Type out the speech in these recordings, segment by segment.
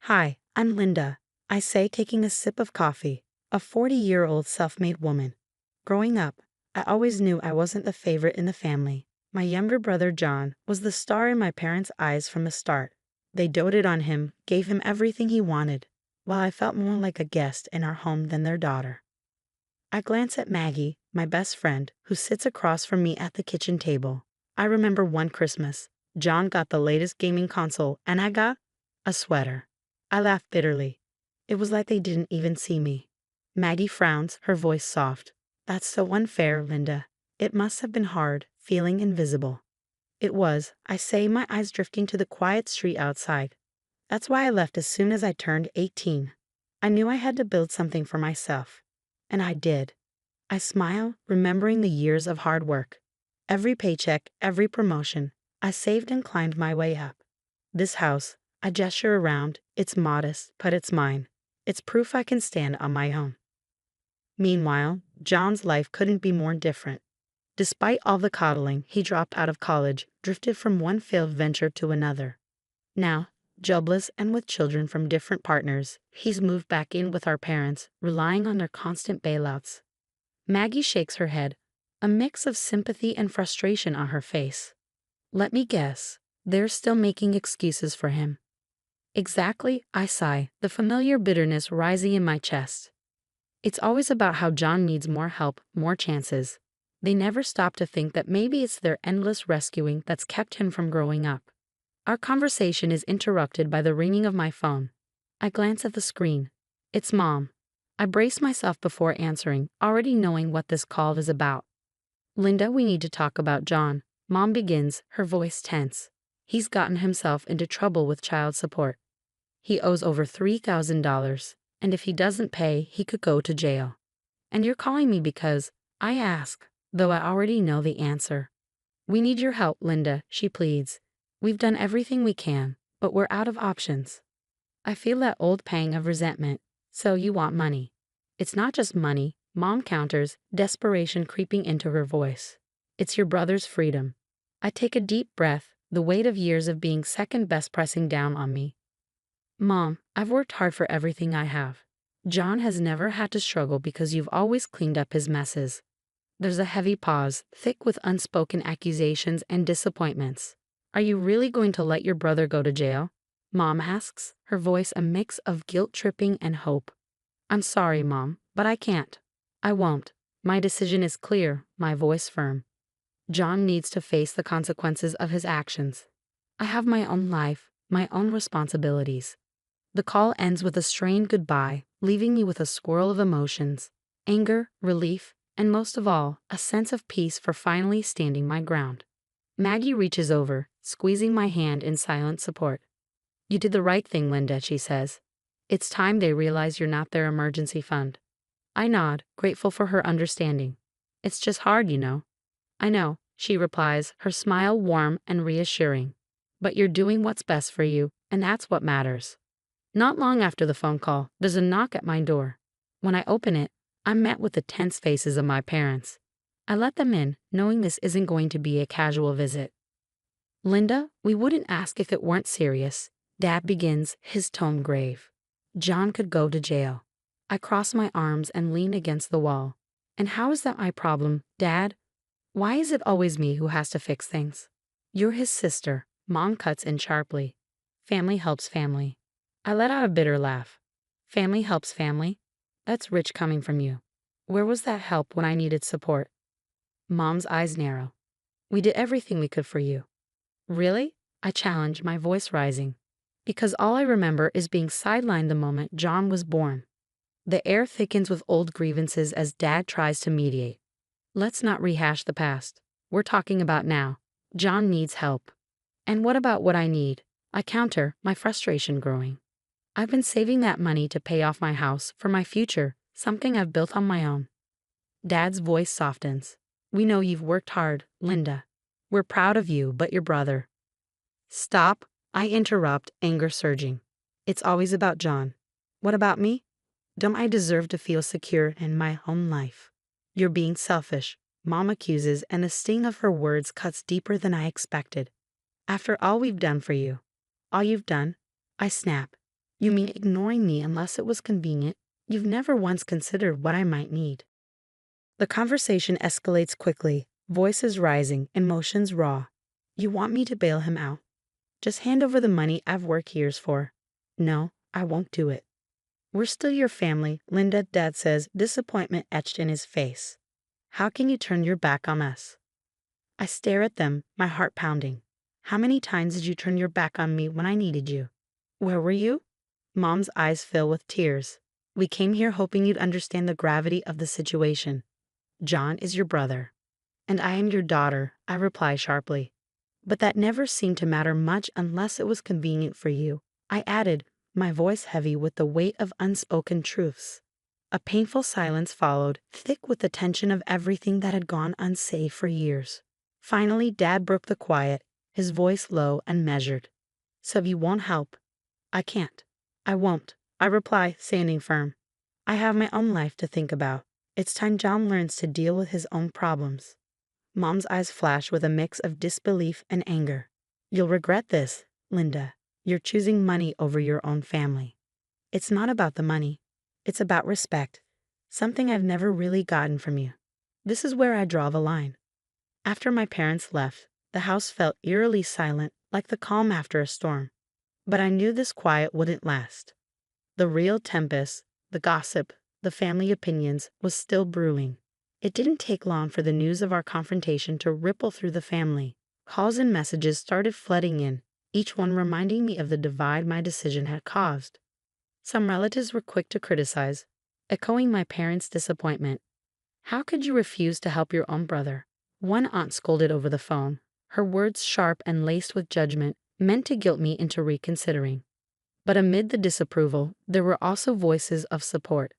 Hi, I'm Linda, I say, taking a sip of coffee, a 40-year-old self-made woman. Growing up, I always knew I wasn't the favorite in the family. My younger brother John was the star in my parents' eyes from the start. They doted on him, gave him everything he wanted, while I felt more like a guest in our home than their daughter. I glance at Maggie, my best friend, who sits across from me at the kitchen table. I remember one Christmas. John got the latest gaming console, and I got a sweater. I laughed bitterly. It was like they didn't even see me. Maggie frowns, her voice soft. That's so unfair, Linda. It must have been hard, feeling invisible. It was, I say, my eyes drifting to the quiet street outside. That's why I left as soon as I turned 18. I knew I had to build something for myself. And I did. I smile, remembering the years of hard work. Every paycheck, every promotion, I saved and climbed my way up. This house, I gesture around, it's modest, but it's mine. It's proof I can stand on my own. Meanwhile, John's life couldn't be more different. Despite all the coddling, he dropped out of college, drifted from one failed venture to another. Now, jobless and with children from different partners, he's moved back in with our parents, relying on their constant bailouts. Maggie shakes her head, a mix of sympathy and frustration on her face. Let me guess, they're still making excuses for him. Exactly, I sigh, the familiar bitterness rising in my chest. It's always about how John needs more help, more chances. They never stop to think that maybe it's their endless rescuing that's kept him from growing up. Our conversation is interrupted by the ringing of my phone. I glance at the screen. It's Mom. I brace myself before answering, already knowing what this call is about. Linda, we need to talk about John. Mom begins, her voice tense. He's gotten himself into trouble with child support. He owes over $3,000, and if he doesn't pay, he could go to jail. And you're calling me because I ask, though I already know the answer. We need your help, Linda, she pleads. We've done everything we can, but we're out of options. I feel that old pang of resentment. So you want money. It's not just money, Mom counters, desperation creeping into her voice. It's your brother's freedom. I take a deep breath, the weight of years of being second best pressing down on me. Mom, I've worked hard for everything I have. John has never had to struggle because you've always cleaned up his messes. There's a heavy pause, thick with unspoken accusations and disappointments. Are you really going to let your brother go to jail? Mom asks, her voice a mix of guilt-tripping and hope. I'm sorry, Mom, but I can't. I won't. My decision is clear, my voice firm. John needs to face the consequences of his actions. I have my own life, my own responsibilities. The call ends with a strained goodbye, leaving me with a swirl of emotions, anger, relief, and most of all, a sense of peace for finally standing my ground. Maggie reaches over, squeezing my hand in silent support. You did the right thing, Linda, she says. It's time they realize you're not their emergency fund. I nod, grateful for her understanding. It's just hard, you know. I know, she replies, her smile warm and reassuring. But you're doing what's best for you, and that's what matters. Not long after the phone call, there's a knock at my door. When I open it, I'm met with the tense faces of my parents. I let them in, knowing this isn't going to be a casual visit. Linda, we wouldn't ask if it weren't serious. Dad begins, his tone grave. John could go to jail. I cross my arms and lean against the wall. And how is that my problem, Dad? Why is it always me who has to fix things? You're his sister, Mom cuts in sharply. Family helps family. I let out a bitter laugh. Family helps family? That's rich coming from you. Where was that help when I needed support? Mom's eyes narrow. We did everything we could for you. Really? I challenge, my voice rising. Because all I remember is being sidelined the moment John was born. The air thickens with old grievances as Dad tries to mediate. Let's not rehash the past. We're talking about now. John needs help. And what about what I need? I counter, my frustration growing. I've been saving that money to pay off my house for my future, something I've built on my own. Dad's voice softens. We know you've worked hard, Linda. We're proud of you, but your brother. Stop, I interrupt, anger surging. It's always about John. What about me? Don't I deserve to feel secure in my own life? You're being selfish, Mom accuses, and the sting of her words cuts deeper than I expected. After all we've done for you. All you've done? I snap. You mean ignoring me unless it was convenient? You've never once considered what I might need. The conversation escalates quickly, voices rising, emotions raw. You want me to bail him out? Just hand over the money I've worked years for. No, I won't do it. We're still your family, Linda, Dad says, disappointment etched in his face. How can you turn your back on us? I stare at them, my heart pounding. How many times did you turn your back on me when I needed you? Where were you? Mom's eyes fill with tears. We came here hoping you'd understand the gravity of the situation. John is your brother. And I am your daughter, I reply sharply. But that never seemed to matter much unless it was convenient for you, I added, my voice heavy with the weight of unspoken truths. A painful silence followed, thick with the tension of everything that had gone unsaid for years. Finally, Dad broke the quiet, his voice low and measured. So you won't help? I can't. I won't, I reply, standing firm. I have my own life to think about. It's time John learns to deal with his own problems. Mom's eyes flash with a mix of disbelief and anger. You'll regret this, Linda. You're choosing money over your own family. It's not about the money. It's about respect. Something I've never really gotten from you. This is where I draw the line. After my parents left, the house felt eerily silent, like the calm after a storm. But I knew this quiet wouldn't last. The real tempest, the gossip, the family opinions, was still brewing. It didn't take long for the news of our confrontation to ripple through the family. Calls and messages started flooding in, each one reminding me of the divide my decision had caused. Some relatives were quick to criticize, echoing my parents' disappointment. How could you refuse to help your own brother? One aunt scolded over the phone, her words sharp and laced with judgment, meant to guilt me into reconsidering. But amid the disapproval, there were also voices of support.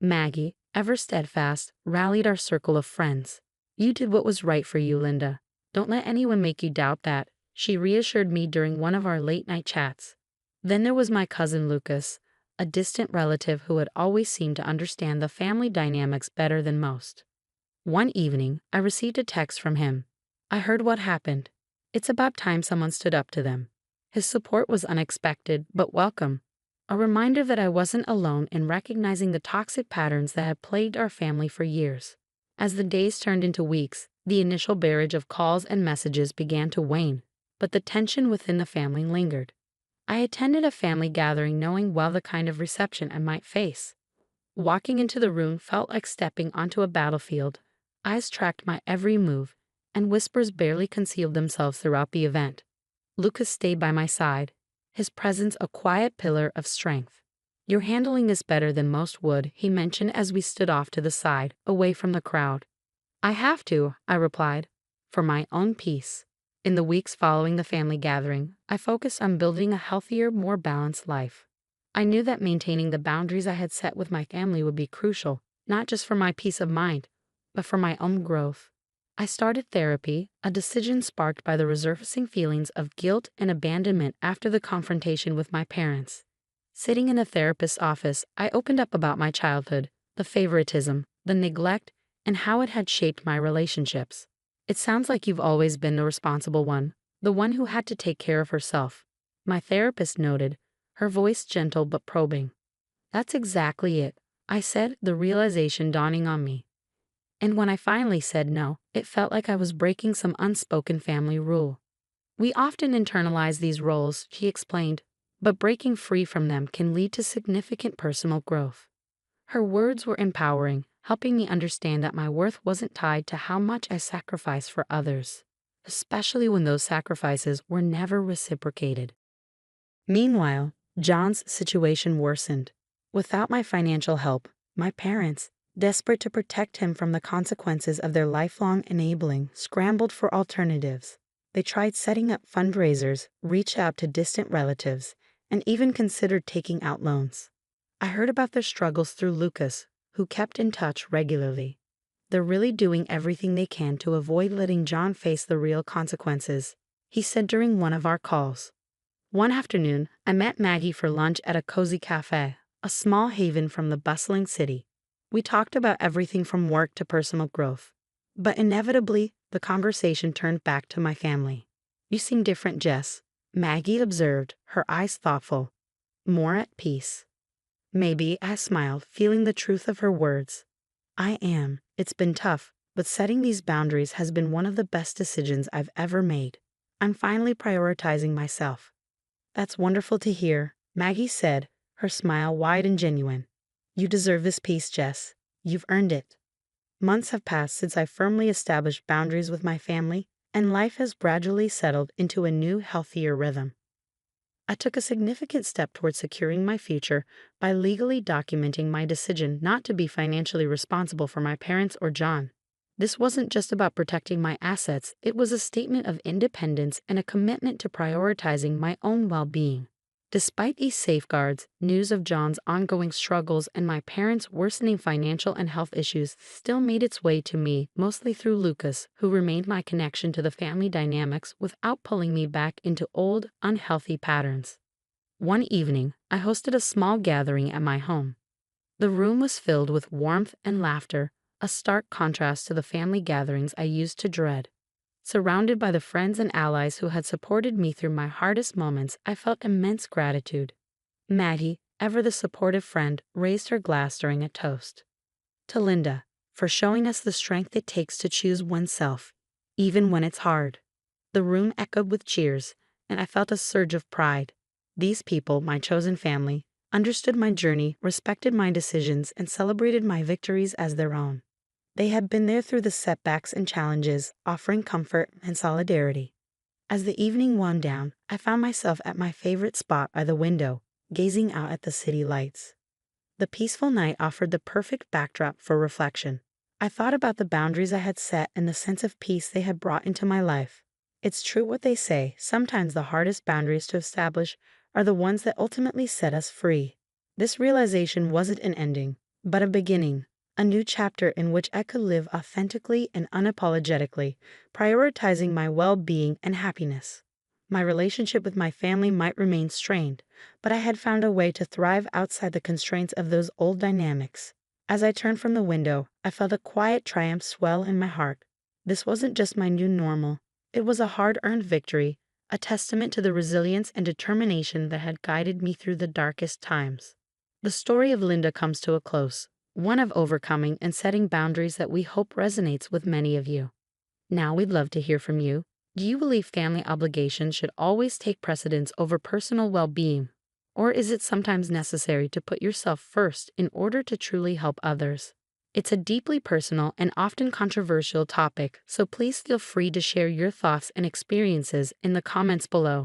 Maggie, ever steadfast, rallied our circle of friends. You did what was right for you, Linda. Don't let anyone make you doubt that, she reassured me during one of our late-night chats. Then there was my cousin Lucas, a distant relative who had always seemed to understand the family dynamics better than most. One evening, I received a text from him. I heard what happened. It's about time someone stood up to them. His support was unexpected, but welcome. A reminder that I wasn't alone in recognizing the toxic patterns that had plagued our family for years. As the days turned into weeks, the initial barrage of calls and messages began to wane, but the tension within the family lingered. I attended a family gathering knowing well the kind of reception I might face. Walking into the room felt like stepping onto a battlefield. Eyes tracked my every move, and whispers barely concealed themselves throughout the event. Lucas stayed by my side, his presence a quiet pillar of strength. You're handling this better than most would, he mentioned as we stood off to the side, away from the crowd. I have to, I replied, for my own peace. In the weeks following the family gathering, I focused on building a healthier, more balanced life. I knew that maintaining the boundaries I had set with my family would be crucial, not just for my peace of mind, but for my own growth. I started therapy, a decision sparked by the resurfacing feelings of guilt and abandonment after the confrontation with my parents. Sitting in a therapist's office, I opened up about my childhood, the favoritism, the neglect, and how it had shaped my relationships. It sounds like you've always been the responsible one, the one who had to take care of herself, my therapist noted, her voice gentle but probing. That's exactly it, I said, the realization dawning on me. And when I finally said no, it felt like I was breaking some unspoken family rule. We often internalize these roles, she explained, but breaking free from them can lead to significant personal growth. Her words were empowering, helping me understand that my worth wasn't tied to how much I sacrificed for others, especially when those sacrifices were never reciprocated. Meanwhile, John's situation worsened. Without my financial help, my parents, desperate to protect him from the consequences of their lifelong enabling, scrambled for alternatives. They tried setting up fundraisers, reached out to distant relatives, and even considered taking out loans. I heard about their struggles through Lucas, who kept in touch regularly. They're really doing everything they can to avoid letting John face the real consequences, he said during one of our calls. One afternoon, I met Maggie for lunch at a cozy cafe, a small haven from the bustling city. We talked about everything from work to personal growth. But inevitably, the conversation turned back to my family. You seem different, Jess, Maggie observed, her eyes thoughtful. more at peace. Maybe, I smiled, feeling the truth of her words. I am. It's been tough, but setting these boundaries has been one of the best decisions I've ever made. I'm finally prioritizing myself. That's wonderful to hear, Maggie said, her smile wide and genuine. You deserve this peace, Jess. You've earned it. Months have passed since I firmly established boundaries with my family, and life has gradually settled into a new, healthier rhythm. I took a significant step towards securing my future by legally documenting my decision not to be financially responsible for my parents or John. This wasn't just about protecting my assets, it was a statement of independence and a commitment to prioritizing my own well-being. Despite these safeguards, news of John's ongoing struggles and my parents' worsening financial and health issues still made its way to me, mostly through Lucas, who remained my connection to the family dynamics without pulling me back into old, unhealthy patterns. One evening, I hosted a small gathering at my home. The room was filled with warmth and laughter, a stark contrast to the family gatherings I used to dread. Surrounded by the friends and allies who had supported me through my hardest moments, I felt immense gratitude. Maggie, ever the supportive friend, raised her glass during a toast. To Linda, for showing us the strength it takes to choose oneself, even when it's hard. The room echoed with cheers, and I felt a surge of pride. These people, my chosen family, understood my journey, respected my decisions, and celebrated my victories as their own. They had been there through the setbacks and challenges, offering comfort and solidarity. As the evening wound down, I found myself at my favorite spot by the window, gazing out at the city lights. The peaceful night offered the perfect backdrop for reflection. I thought about the boundaries I had set and the sense of peace they had brought into my life. It's true what they say, sometimes the hardest boundaries to establish are the ones that ultimately set us free. This realization wasn't an ending, but a beginning. A new chapter in which I could live authentically and unapologetically, prioritizing my well-being and happiness. My relationship with my family might remain strained, but I had found a way to thrive outside the constraints of those old dynamics. As I turned from the window, I felt a quiet triumph swell in my heart. This wasn't just my new normal. It was a hard-earned victory, a testament to the resilience and determination that had guided me through the darkest times. The story of Linda comes to a close. One of overcoming and setting boundaries that we hope resonates with many of you. Now we'd love to hear from you. Do you believe family obligations should always take precedence over personal well-being? Or is it sometimes necessary to put yourself first in order to truly help others? It's a deeply personal and often controversial topic, so please feel free to share your thoughts and experiences in the comments below.